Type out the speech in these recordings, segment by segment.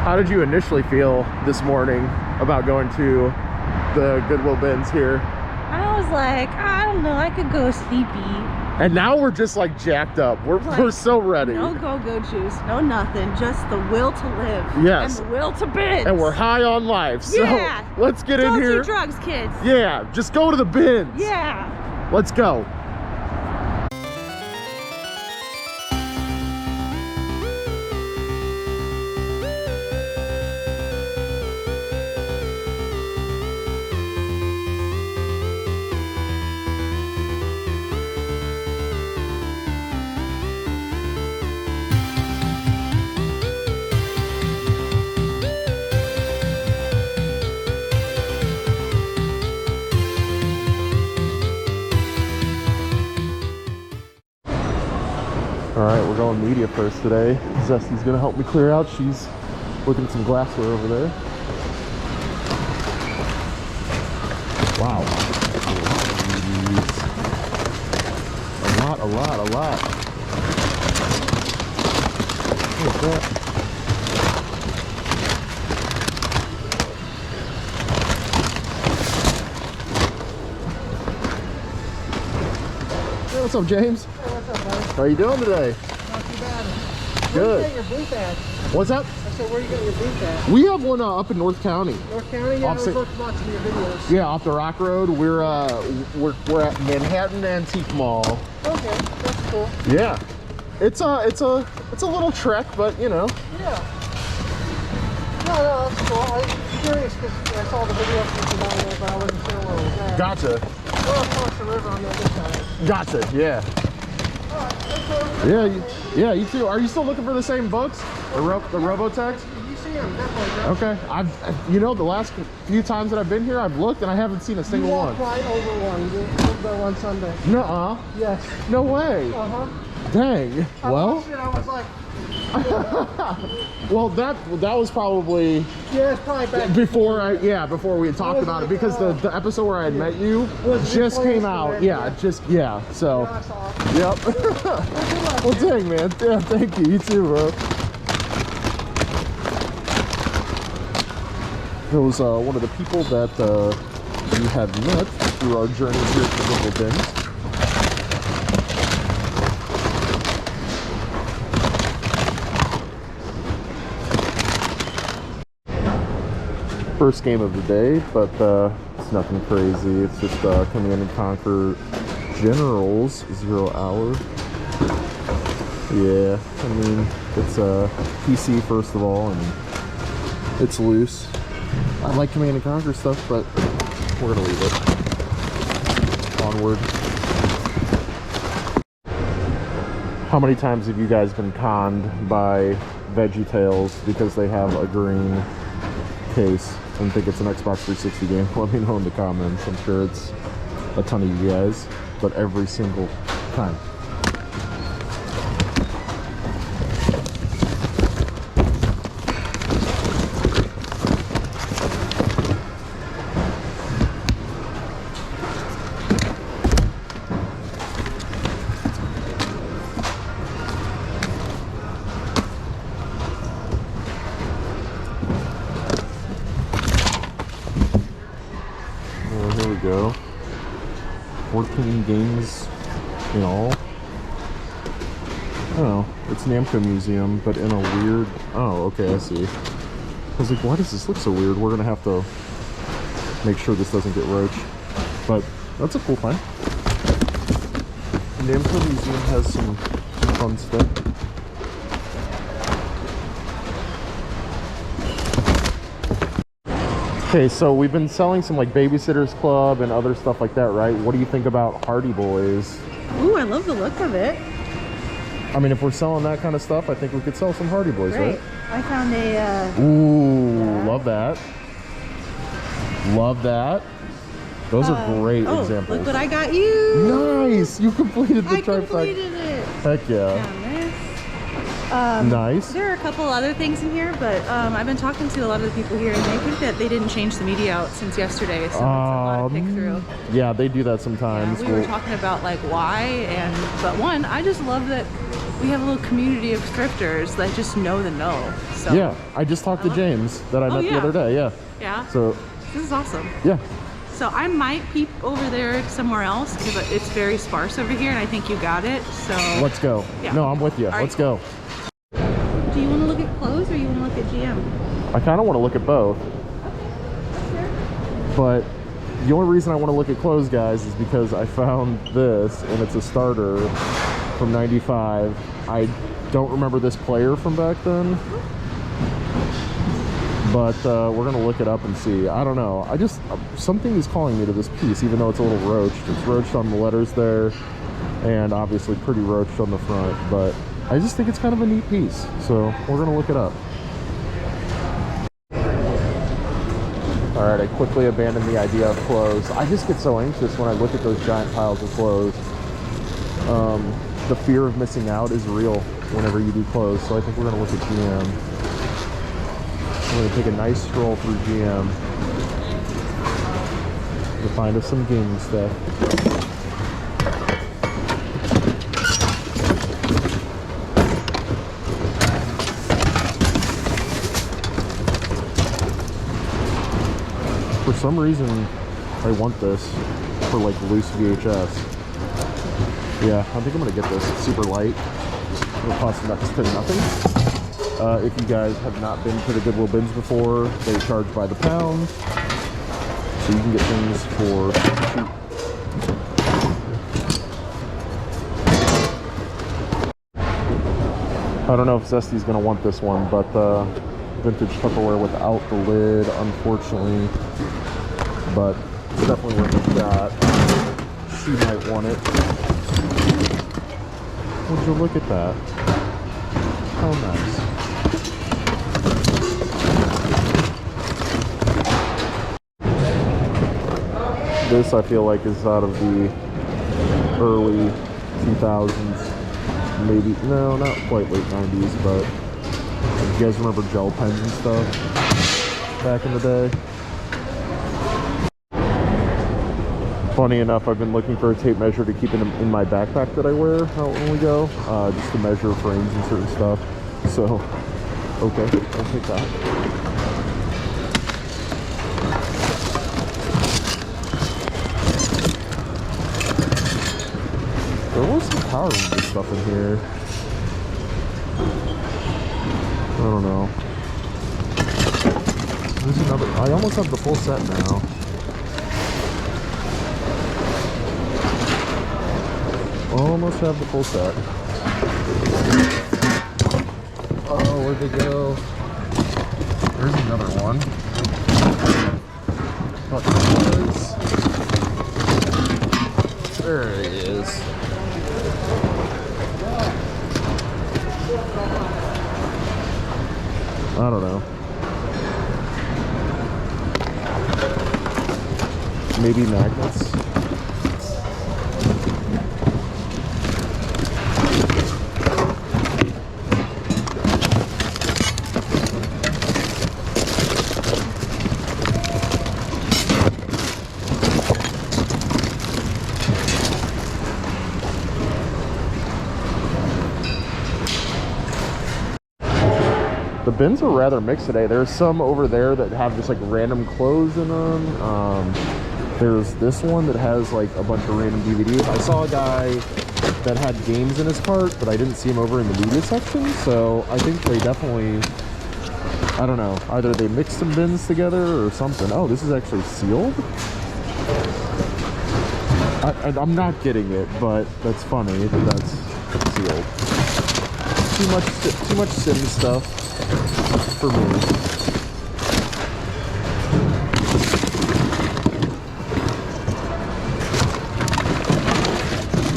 How did you initially feel this morning about going to the Goodwill bins here? I was like, I don't know, I could go sleepy. And now we're just like jacked up. We're so ready. No go-go juice, no nothing, just the will to live. Yes. And the will to bins. And we're high on life. So yeah. let's get in here. Don't do drugs, kids. Yeah, just go to the bins. Yeah. Let's go. All right, we're going media first today. Zesty's gonna help me clear out. She's looking at some glassware over there. Wow. A lot. What is that? Hey, what's up, James? Hey, what's up, buddy? How are you doing today? Not too bad. Good. Where you getting your booth at? What's up? I said, where you getting your booth at? We have one up in North County. North County? Yeah, I was Offset- watching your videos. Yeah, off the Rock Road. We're at Manhattan Antique Mall. Okay, that's cool. Yeah, it's a little trek, but you know. Yeah. No, that's cool. I was curious because I saw the video from down there, but I wasn't sure where it was at. Gotcha. Well, across the river on the other side. Gotcha. Yeah. Alright, that's cool. Yeah. You too. Are you still looking for the same books? The Robotech? You see them, definitely. Bro. Okay. You know, the last few times that I've been here, I've looked and I haven't seen a single You one. walked right over one. You didn't go on Sunday. Nuh-uh. Yes. No way. Uh-huh. Dang. I Well. watched it, I was like, Well, that was probably yeah, it's probably back before we had talked about it, because the episode where I had met you Was just came replaced out. with it, Yeah, so yeah, I saw it. yep. Well, dang, man. Yeah, thank you. You too, bro. It was one of the people that we had met through our journey here to the Goodwill bins. First game of the day, but it's nothing crazy. It's just Command and Conquer Generals 0 hour. Yeah, I mean, it's a PC first of all, and it's loose. I like Command and Conquer stuff, but we're gonna leave it. Onward. How many times have you guys been conned by VeggieTales because they have a green case and think it's an Xbox 360 game? Let me know in the comments. I'm sure it's a ton of you guys, but every single time. Here we go. 14 games in all. I don't know. It's Namco Museum, but in a weird... Oh, okay, I see. I was like, why does this look so weird? We're gonna have to make sure this doesn't get roached. But that's a cool find. The Namco Museum has some fun stuff. Okay, so we've been selling some like Babysitter's Club and other stuff like that, right? What do you think about Hardy Boys? Ooh, I love the look of it. I mean, if we're selling that kind of stuff, I think we could sell some Hardy Boys, right? I found a Ooh, yeah. love that. Love that. Those are great examples. Look what I got you. Nice! You completed the I trifecta. completed it. Heck yeah. Found this. Nice. There are a couple other things in here, but I've been talking to a lot of the people here, and they think that they didn't change the media out since yesterday, so it's a lot to pick through. Yeah, they do that sometimes. Yeah, we were talking about like why, but one, I just love that we have a little community of thrifters that just know the know. So yeah, I just talked to James that I met the other day. Yeah. Yeah. So this is awesome. yeah. So I might peep over there somewhere else because it's very sparse over here, and I think you got it. So let's go. Yeah. No, I'm with you. All Let's right. go. Do you want to look at clothes or you want to look at GM? I kind of want to look at both. But the only reason I want to look at clothes, guys, is because I found this, and it's a starter from '95. I don't remember this player from back then, but we're gonna look it up and see. I don't know. Something is calling me to this piece, even though it's a little roached. It's roached on the letters there, and obviously pretty roached on the front. But I just think it's kind of a neat piece, so we're gonna look it up. All right, I quickly abandoned the idea of clothes. I just get so anxious when I look at those giant piles of clothes. The fear of missing out is real whenever you do clothes, so I think we're gonna look at GM. We're gonna take a nice stroll through GM to find us some gaming stuff. For some reason, I want this for like loose VHS. Yeah, I think I'm gonna get this. It's super light. It'll cost next to nothing. If you guys have not been to the Goodwill bins before, they charge by the pound, so you can get things for cheap. I don't know if Zesty's gonna want this one, but vintage Tupperware without the lid, unfortunately. But it's definitely worth a shot. She might want it. Would you look at that? How nice. This I feel like is out of the early 2000s. Maybe, no, not quite late 90s, but you guys remember gel pens and stuff back in the day? Funny enough, I've been looking for a tape measure to keep in my backpack that I wear out when we go, just to measure frames and certain stuff. So, okay, I'll take that. There was some Power Rangers stuff in here. I don't know. There's another. I almost have the full set now. Almost have the full set. Oh, where'd they go? There's another one. Thought there it is. I don't know. Maybe magnets. The bins are rather mixed today. There's some over there that have just like random clothes in them. There's this one that has like a bunch of random DVDs. I saw a guy that had games in his cart, but I didn't see him over in the media section. So I think they definitely, I don't know, either they mixed some bins together or something. Oh, this is actually sealed? I'm not getting it, but that's funny that that's sealed. Too much sim stuff for me.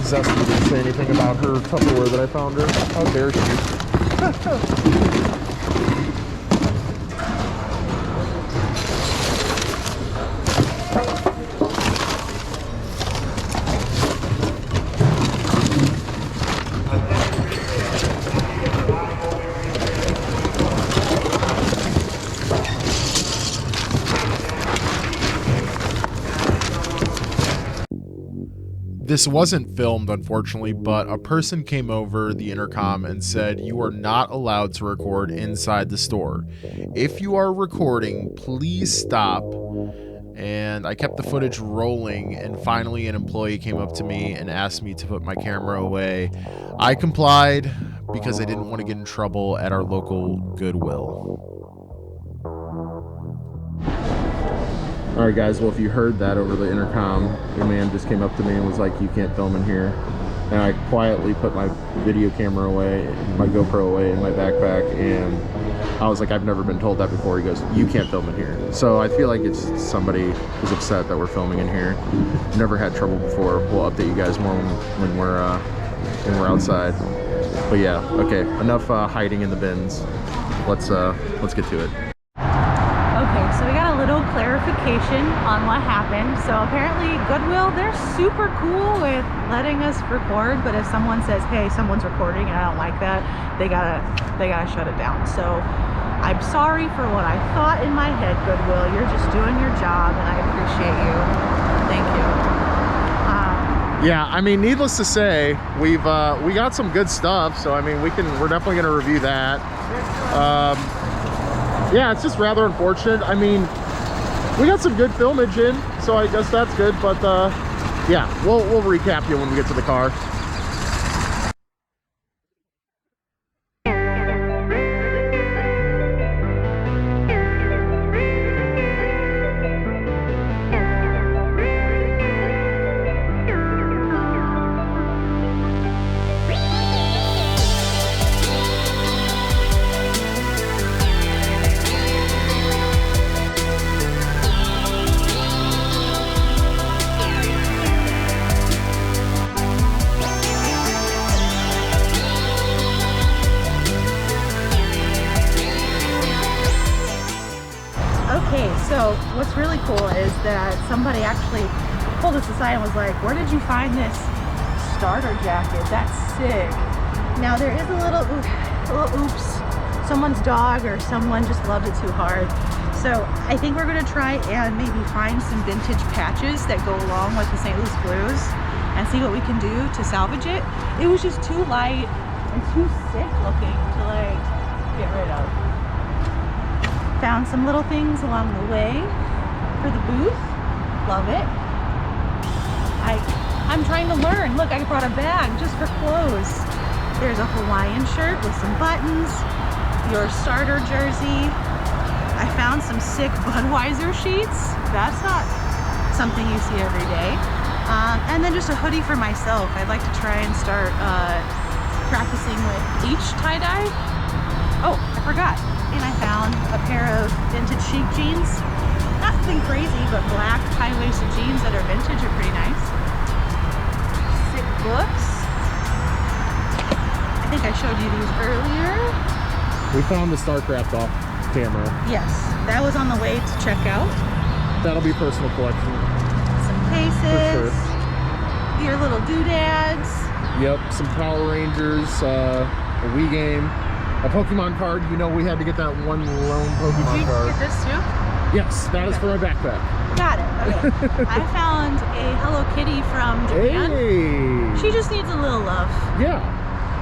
Zesty didn't say anything about her Tupperware that I found her. How dare she? This wasn't filmed, unfortunately, but a person came over the intercom and said you are not allowed to record inside the store. If you are recording, please stop. And I kept the footage rolling, and finally an employee came up to me and asked me to put my camera away. I complied because I didn't want to get in trouble at our local Goodwill. Alright guys, well if you heard that over the intercom, the man just came up to me and was like, you can't film in here. And I quietly put my video camera away, my GoPro away in my backpack, and I was like, I've never been told that before. He goes, you can't film in here. So I feel like it's somebody who's upset that we're filming in here. Never had trouble before. We'll update you guys more when we're outside. But yeah, okay, enough hiding in the bins. Let's get to it. Okay, so we got a little clarification on what happened. So apparently Goodwill, they're super cool with letting us record, but if someone says, hey, someone's recording and I don't like that, they gotta shut it down. So I'm sorry for what I thought in my head, Goodwill. You're just doing your job and I appreciate you. Thank you. Yeah, I mean, needless to say, we got some good stuff, so I mean, we're definitely gonna review that. Yeah, it's just rather unfortunate. I mean, we got some good filmage in, so I guess that's good, but yeah, we'll recap you when we get to the car. Okay, so what's really cool is that somebody actually pulled us aside and was like, where did you find this starter jacket? That's sick. Now there is a little oops, someone's dog or someone just loved it too hard. So I think we're gonna try and maybe find some vintage patches that go along with the St. Louis Blues and see what we can do to salvage it. It was just too light and too sick looking to like get rid of. Found some little things along the way for the booth. Love it. I'm trying to learn. Look, I brought a bag just for clothes. There's a Hawaiian shirt with some buttons, your starter jersey. I found some sick Budweiser sheets. That's not something you see every day. And then just a hoodie for myself. I'd like to try and start practicing with each tie-dye. Oh, I forgot. And I found a pair of vintage chic jeans. Nothing crazy, but black high-waisted jeans that are vintage are pretty nice. Sick books. I think I showed you these earlier. We found the StarCraft off camera. Yes, that was on the way to check out. That'll be personal collection. Some cases. For sure. Your little doodads. Yep, some Power Rangers, a Wii game. A Pokemon card, you know we had to get that one lone Pokemon card. Did you get this too? Yes, that is for my backpack. Got it, okay. I found a Hello Kitty from Japan. Hey! She just needs a little love. Yeah.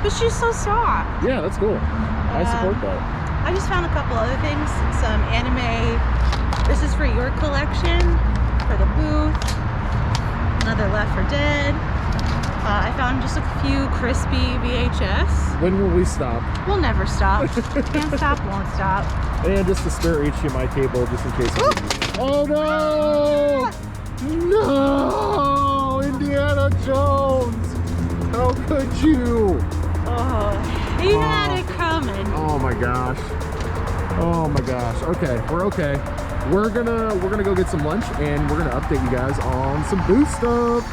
But she's so soft. Yeah, that's cool. I support that. I just found a couple other things. Some anime. This is for your collection, for the booth. Another Left 4 Dead. I found just a few crispy VHS. When will we stop? We'll never stop. Can't stop, won't stop. And just a spare HDMI cable just in case. Oh no! No! Indiana Jones! How could you? Oh, he had it coming. Oh my gosh. Oh my gosh. Okay, we're okay. We're gonna go get some lunch and we're gonna update you guys on some booth stuff.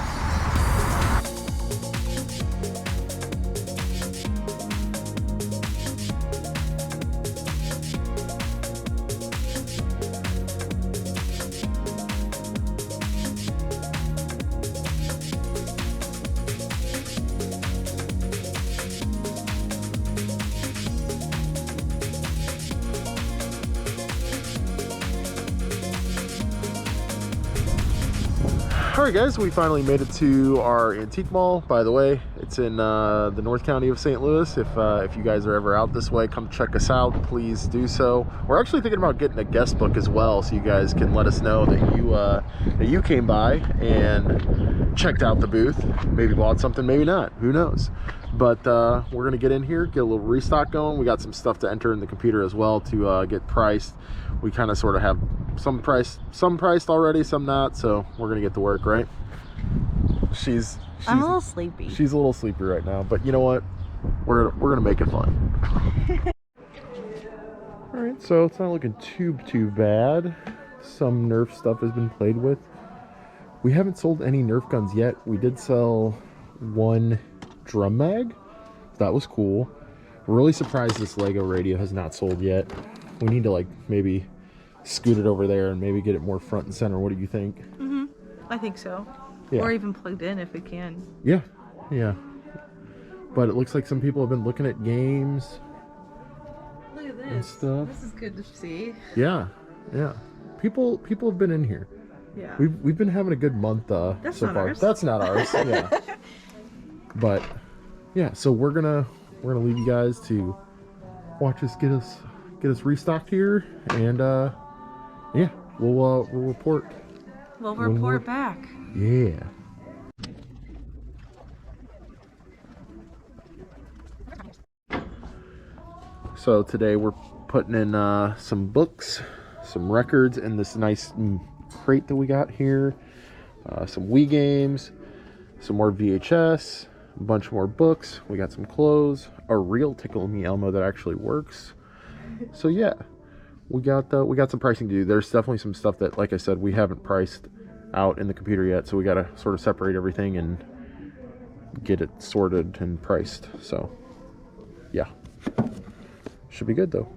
All right, guys, we finally made it to our antique mall. By the way, it's in the North County of St. Louis. If you guys are ever out this way, come check us out. Please do so. We're actually thinking about getting a guest book as well, so you guys can let us know that you came by and checked out the booth. Maybe bought something, maybe not. Who knows? But we're gonna get in here, get a little restock going. We got some stuff to enter in the computer as well to get priced. We kind of sort of have some priced already, some not, so we're gonna get to work, right? I'm a little sleepy. She's a little sleepy right now, but you know what, we're gonna make it fun. All right, so it's not looking too bad. Some Nerf stuff has been played with. We haven't sold any Nerf guns yet. We did sell one drum mag. That was cool. We're really surprised this Lego radio has not sold yet. We need to like maybe scoot it over there and maybe get it more front and center. What do you think? I think so. Yeah. Or even plugged in if we can. Yeah. But it looks like some people have been looking at games. Look at and this. stuff. This is good to see. Yeah. People have been in here. Yeah. We've been having a good month That's so not far. ours. That's not ours. Yeah. But yeah, so we're gonna leave you guys to watch us get us restocked here, and yeah, we'll report. We'll report back. Yeah. So today we're putting in some books, some records in this nice crate that we got here, some Wii games, some more VHS, a bunch more books. We got some clothes, a real Tickle Me Elmo that actually works. So yeah, we got some pricing to do. There's definitely some stuff that, like I said, we haven't priced out in the computer yet, so we got to sort of separate everything and get it sorted and priced. So yeah, should be good though.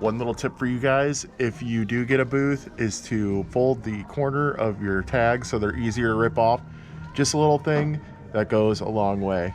One little tip for you guys, if you do get a booth, is to fold the corner of your tags so they're easier to rip off. Just a little thing that goes a long way.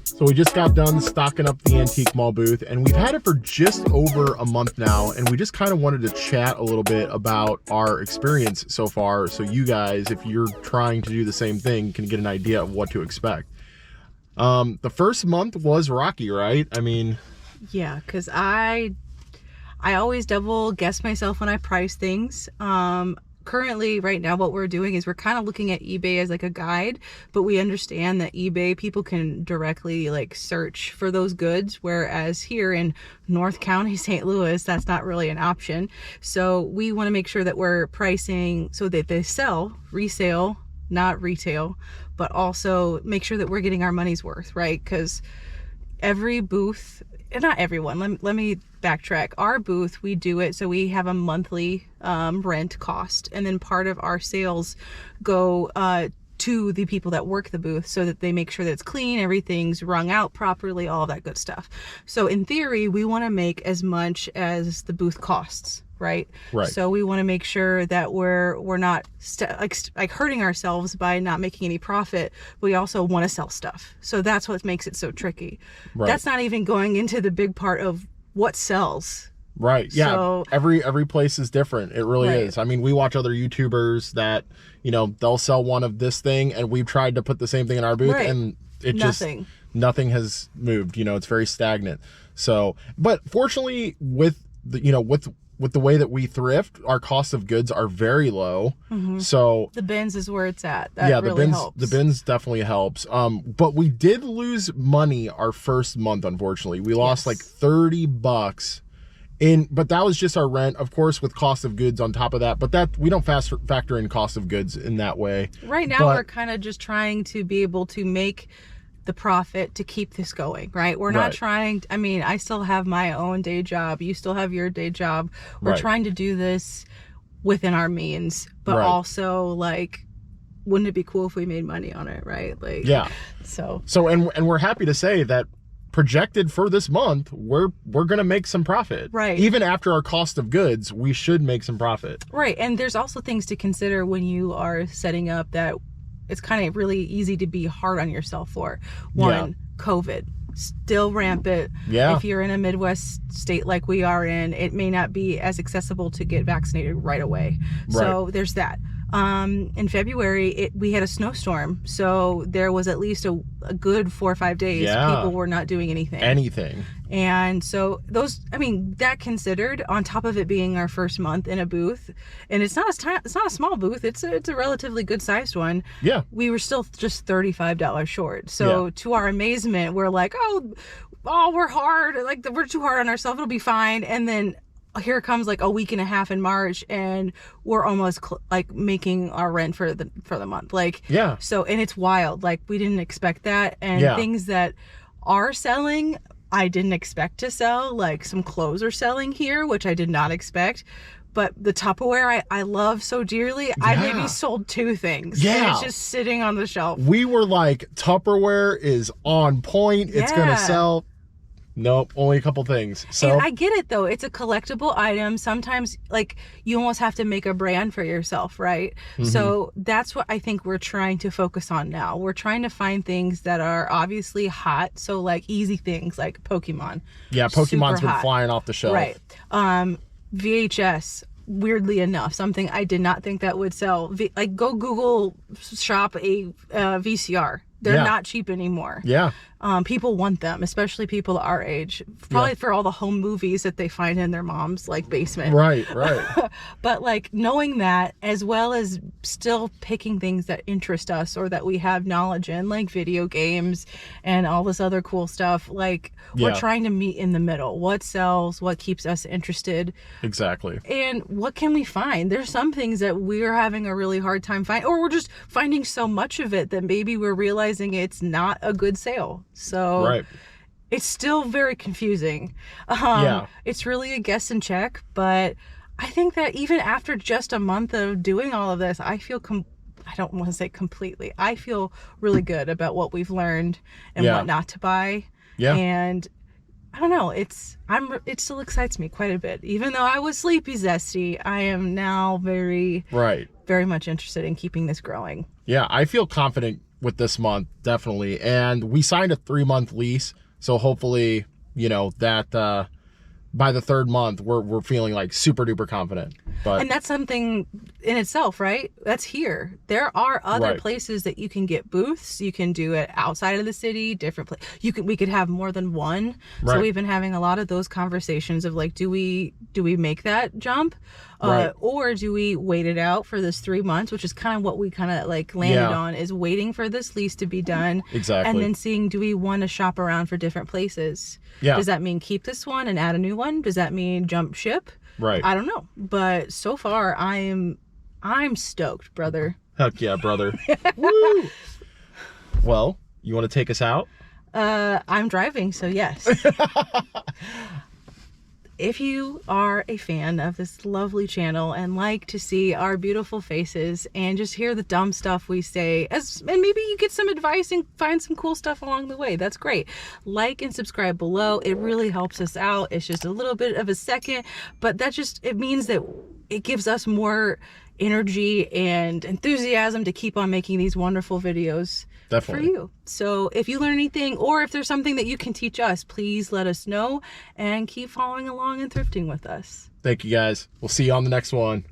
So we just got done stocking up the antique mall booth, and we've had it for just over a month now, and we just kind of wanted to chat a little bit about our experience so far, so you guys, if you're trying to do the same thing, can get an idea of what to expect. The first month was rocky, right? I mean, yeah, because I always double guess myself when I price things. currently right now what we're doing is we're kind of looking at eBay as like a guide, but we understand that eBay people can directly like search for those goods, whereas here in North County, St. Louis, that's not really an option. So we want to make sure that we're pricing so that they sell resale, not retail, but also make sure that we're getting our money's worth, right? Because every booth, not everyone, let me backtrack. Our booth, we do it so we have a monthly rent cost, and then part of our sales go to the people that work the booth so that they make sure that it's clean, everything's wrung out properly, all that good stuff. So in theory, we want to make as much as the booth costs, right? So we want to make sure that we're not like hurting ourselves by not making any profit. We also want to sell stuff. So that's what makes it so tricky. That's not even going into the big part of what sells. Right. Yeah. So, every place is different. It really is. I mean, we watch other YouTubers that, you know, they'll sell one of this thing, and we've tried to put the same thing in our booth, and it nothing has moved. You know, it's very stagnant. So, but fortunately, with the, you know, with the way that we thrift, our cost of goods are very low. So the BINS is where it's at. That really helps. The BINS definitely helps. But we did lose money our first month, unfortunately. We lost like $30 but that was just our rent, of course, with cost of goods on top of that. But that we don't factor in cost of goods in that way. Right now, we're kind of just trying to be able to make the profit to keep this going, right? We're not trying, I mean, I still have my own day job. You still have your day job. We're trying to do this within our means, but also like, wouldn't it be cool if we made money on it, right? Like, so and we're happy to say that projected for this month, we're gonna make some profit. Even after our cost of goods, we should make some profit. And there's also things to consider when you are setting up that it's kind of really easy to be hard on yourself for. One, COVID, still rampant. If you're in a Midwest state like we are in, it may not be as accessible to get vaccinated right away. So there's that. In February, we had a snowstorm, so there was at least a good 4 or 5 days people were not doing anything. And so those, I mean, that considered, on top of it being our first month in a booth, and it's not a small booth, it's a relatively good sized one. We were still just $35 short. So to our amazement, we're like, oh, we're hard, like we're too hard on ourselves, it'll be fine. And then here comes like a week and a half in March, and we're almost like making our rent for the month. Like, so, and it's wild. Like, we didn't expect that. And things that are selling, I didn't expect to sell. Like, some clothes are selling here, which I did not expect. But the Tupperware I love so dearly, I maybe sold 2 things. And it's just sitting on the shelf. We were like, Tupperware is on point. It's gonna sell. Nope, only a couple things. So, and I get it though. It's a collectible item. Sometimes, like, you almost have to make a brand for yourself, right? So that's what I think we're trying to focus on now. We're trying to find things that are obviously hot. So like easy things like Pokemon. Pokemon's been flying off the shelf. VHS. Weirdly enough, something I did not think that would sell. Like, go Google shop a VCR. They're not cheap anymore. People want them, especially people our age, probably for all the home movies that they find in their mom's like basement. But like, knowing that, as well as still picking things that interest us or that we have knowledge in, like video games and all this other cool stuff, like we're trying to meet in the middle. What sells, what keeps us interested. And what can we find? There's some things that we're having a really hard time finding, or we're just finding so much of it that maybe we're realizing it's not a good sale. So it's still very confusing. It's really a guess and check, but I think that even after just a month of doing all of this, I feel I don't want to say completely. I feel really good about what we've learned and what not to buy. And I don't know, it still excites me quite a bit. Even though I was sleepy zesty, I am now very much interested in keeping this growing. I feel confident with this month, definitely. And we signed a 3-month lease, so hopefully, you know, that by the 3rd month we're feeling like super duper confident. But and that's something in itself, right? That's here. There are other Right. places that you can get booths. You can do it outside of the city, different place. We could have more than one. So Right. we've been having a lot of those conversations of like, do we make that jump? Right. Or do we wait it out for this 3 months, which is kind of what we kind of like landed Yeah. on, is waiting for this lease to be done. Exactly. And then seeing, do we want to shop around for different places? Yeah. Does that mean keep this one and add a new one? Does that mean jump ship? Right. I don't know. But so far I'm stoked, brother. Heck yeah, brother. Woo! Well, you want to take us out? I'm driving, so yes. If you are a fan of this lovely channel and like to see our beautiful faces and just hear the dumb stuff we say, and maybe you get some advice and find some cool stuff along the way, that's great. Like and subscribe below. It really helps us out. It's just a little bit of a second, but it means that it gives us more energy and enthusiasm to keep on making these wonderful videos. Definitely. For you. So if you learn anything, or if there's something that you can teach us, please let us know and keep following along and thrifting with us. Thank you guys. We'll see you on the next one.